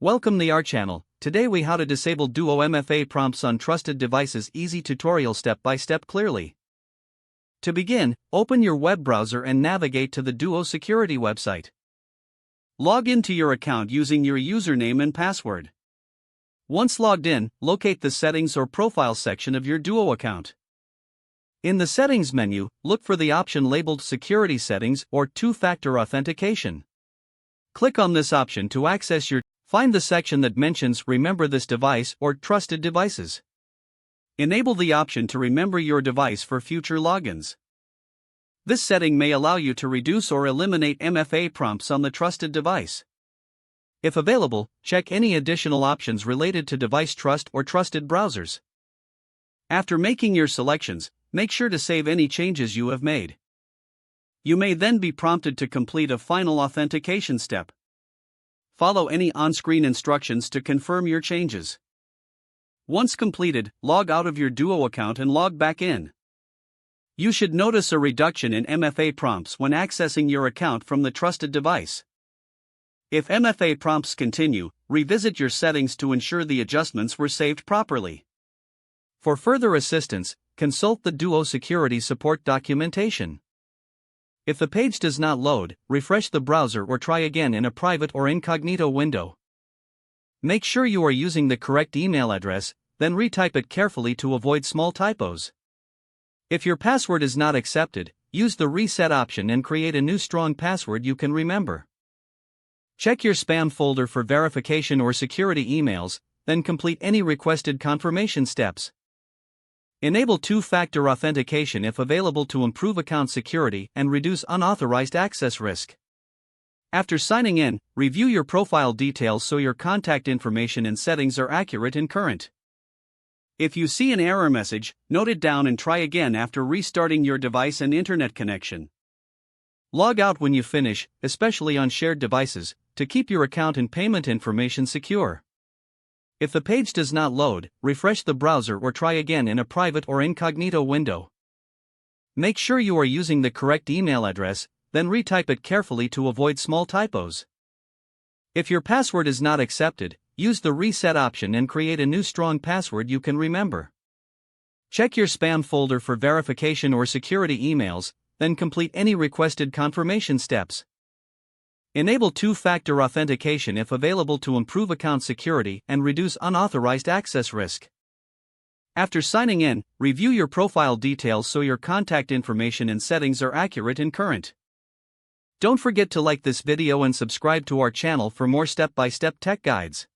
Welcome to our channel. Today we how to disable Duo MFA prompts on trusted devices. Easy tutorial step by step clearly. To begin, open your web browser and navigate to the Duo security website. Log into your account using your username and password. Once logged in, locate the settings or profile section of your Duo account. In the settings menu, look for the option labeled security settings or two-factor authentication. Click on this option to access your Find the section that mentions Remember this device or Trusted devices. Enable the option to remember your device for future logins. This setting may allow you to reduce or eliminate MFA prompts on the trusted device. If available, check any additional options related to device trust or trusted browsers. After making your selections, make sure to save any changes you have made. You may then be prompted to complete a final authentication step. Follow any on-screen instructions to confirm your changes. Once completed, log out of your Duo account and log back in. You should notice a reduction in MFA prompts when accessing your account from the trusted device. If MFA prompts continue, revisit your settings to ensure the adjustments were saved properly. For further assistance, consult the Duo security support documentation. If the page does not load, refresh the browser or try again in a private or incognito window. Make sure you are using the correct email address, then retype it carefully to avoid small typos. If your password is not accepted, use the reset option and create a new strong password you can remember. Check your spam folder for verification or security emails, then complete any requested confirmation steps. Enable two-factor authentication if available to improve account security and reduce unauthorized access risk. After signing in, review your profile details so your contact information and settings are accurate and current. If you see an error message, note it down and try again after restarting your device and internet connection. Log out when you finish, especially on shared devices, to keep your account and payment information secure. If the page does not load, refresh the browser or try again in a private or incognito window. Make sure you are using the correct email address, then retype it carefully to avoid small typos. If your password is not accepted, use the reset option and create a new strong password you can remember. Check your spam folder for verification or security emails, then complete any requested confirmation steps. Enable two-factor authentication if available to improve account security and reduce unauthorized access risk. After signing in, review your profile details so your contact information and settings are accurate and current. Don't forget to like this video and subscribe to our channel for more step-by-step tech guides.